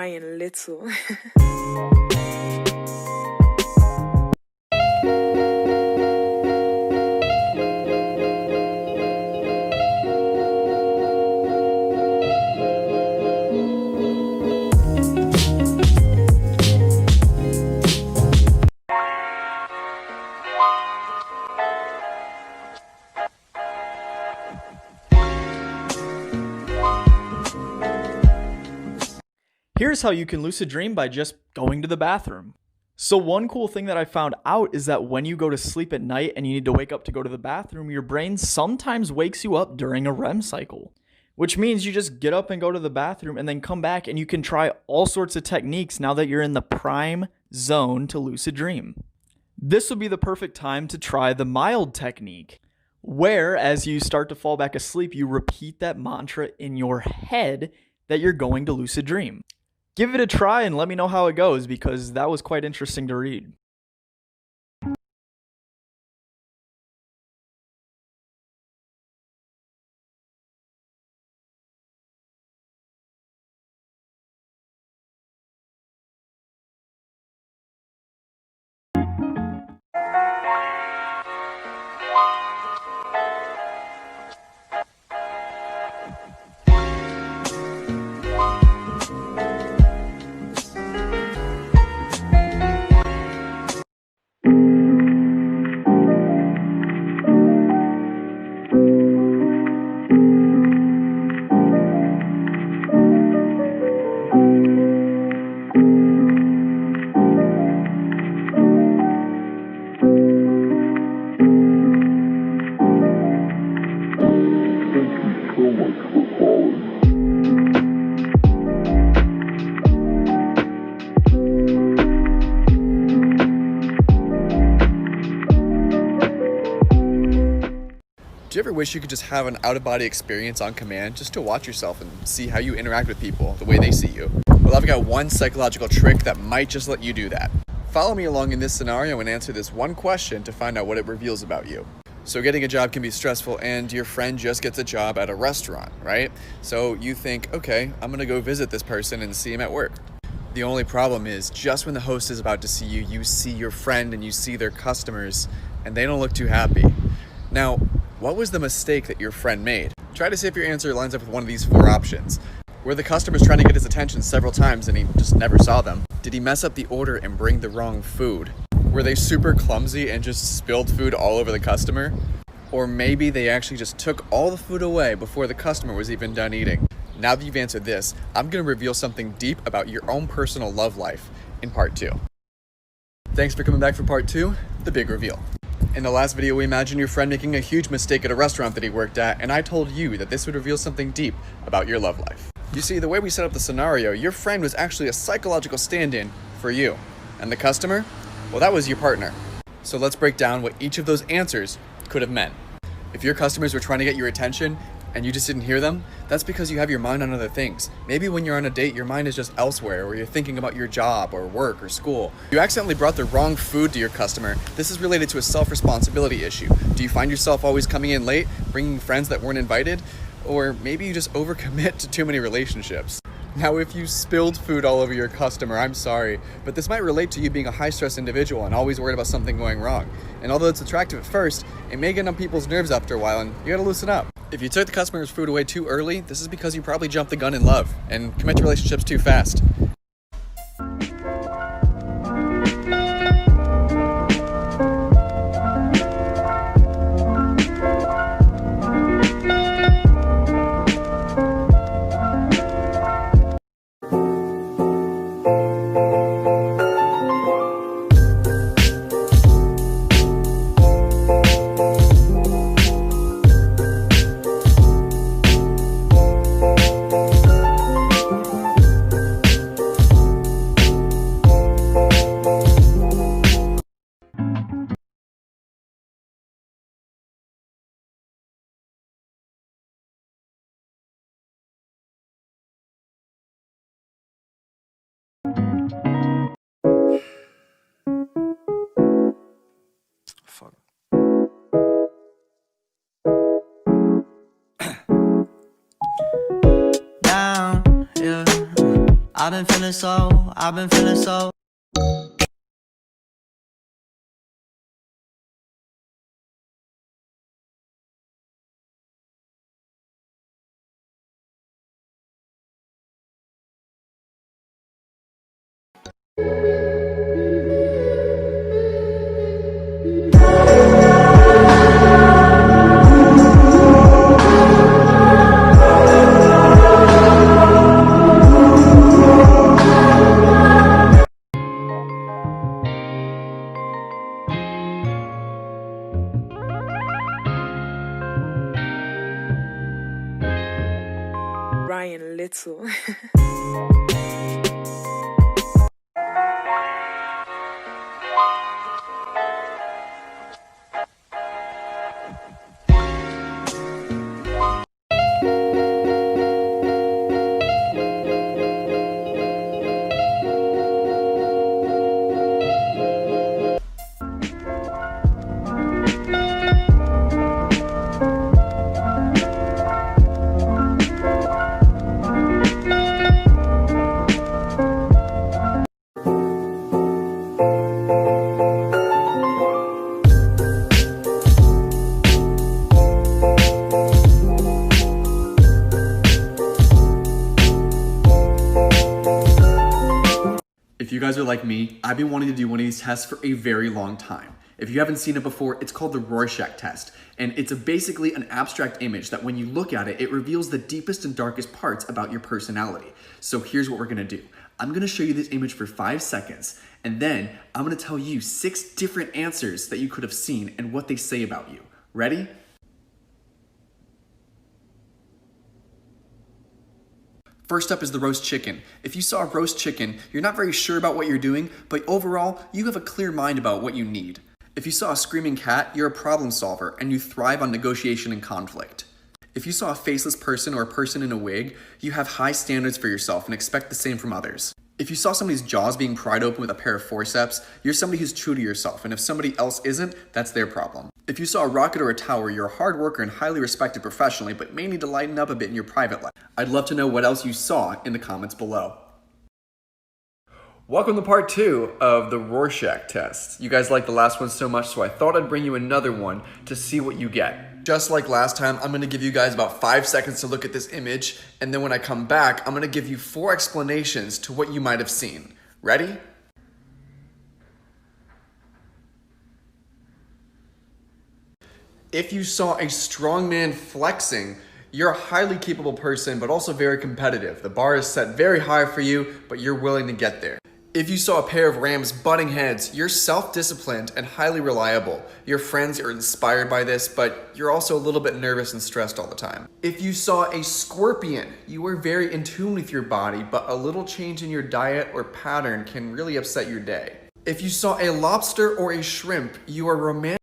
ein little. Here's how you can lucid dream by just going to the bathroom. So one cool thing that I found out is that when you go to sleep at night and you need to wake up to go to the bathroom, your brain sometimes wakes you up during a REM cycle, which means you just get up and go to the bathroom and then come back and you can try all sorts of techniques now that you're in the prime zone to lucid dream. This would be the perfect time to try the mild technique, where as you start to fall back asleep, you repeat that mantra in your head that you're going to lucid dream. Give it a try and let me know how it goes, because that was quite interesting to read. Do you ever wish you could just have an out-of-body experience on command, just to watch yourself and see how you interact with people the way they see you? Well, I've got one psychological trick that might just let you do that. Follow me along in this scenario and answer this one question to find out what it reveals about you. So getting a job can be stressful, and your friend just gets a job at a restaurant, right? So you think, okay, I'm gonna go visit this person and see him at work. The only problem is, just when the host is about to see you, you see your friend and you see their customers, and they don't look too happy. Now, what was the mistake that your friend made? Try to see if your answer lines up with one of these four options. Were the customers trying to get his attention several times and he just never saw them? Did he mess up the order and bring the wrong food? Were they super clumsy and just spilled food all over the customer? Or maybe they actually just took all the food away before the customer was even done eating. Now that you've answered this, I'm going to reveal something deep about your own personal love life in part 2. Thanks for coming back for part 2, the big reveal. In the last video, we imagined your friend making a huge mistake at a restaurant that he worked at, and I told you that this would reveal something deep about your love life. You see, the way we set up the scenario, your friend was actually a psychological stand-in for you. And the customer? Well, that was your partner. So let's break down what each of those answers could have meant. If your customers were trying to get your attention and you just didn't hear them, that's because you have your mind on other things. Maybe when you're on a date, your mind is just elsewhere, or you're thinking about your job or work or school. You accidentally brought the wrong food to your customer. This is related to a self-responsibility issue. Do you find yourself always coming in late, bringing friends that weren't invited? Or maybe you just overcommit to too many relationships. Now, if you spilled food all over your customer, I'm sorry, but this might relate to you being a high-stress individual and always worried about something going wrong. And although it's attractive at first, it may get on people's nerves after a while, and you gotta loosen up. If you took the customer's food away too early, this is because you probably jumped the gun in love and commit to relationships too fast. I've been feeling so, I've been feeling so. Ryan Little. If you guys are like me, I've been wanting to do one of these tests for a very long time. If you haven't seen it before, it's called the Rorschach test, and it's basically an abstract image that when you look at it, it reveals the deepest and darkest parts about your personality. So here's what we're gonna do. I'm gonna show you this image for 5 seconds, and then I'm gonna tell you 6 different answers that you could have seen and what they say about you. Ready? First up is the roast chicken. If you saw a roast chicken, you're not very sure about what you're doing, but overall, you have a clear mind about what you need. If you saw a screaming cat, you're a problem solver and you thrive on negotiation and conflict. If you saw a faceless person or a person in a wig, you have high standards for yourself and expect the same from others. If you saw somebody's jaws being pried open with a pair of forceps, you're somebody who's true to yourself, and if somebody else isn't, that's their problem. If you saw a rocket or a tower, you're a hard worker and highly respected professionally, but may need to lighten up a bit in your private life. I'd love to know what else you saw in the comments below. Welcome to part 2 of the Rorschach test. You guys liked the last one so much, so I thought I'd bring you another one to see what you get. Just like last time, I'm gonna give you guys about 5 seconds to look at this image, and then when I come back, I'm gonna give you 4 explanations to what you might have seen. Ready? If you saw a strong man flexing, you're a highly capable person, but also very competitive. The bar is set very high for you, but you're willing to get there. If you saw a pair of rams butting heads, you're self-disciplined and highly reliable. Your friends are inspired by this, but you're also a little bit nervous and stressed all the time. If you saw a scorpion, you are very in tune with your body, but a little change in your diet or pattern can really upset your day. If you saw a lobster or a shrimp, you are romantic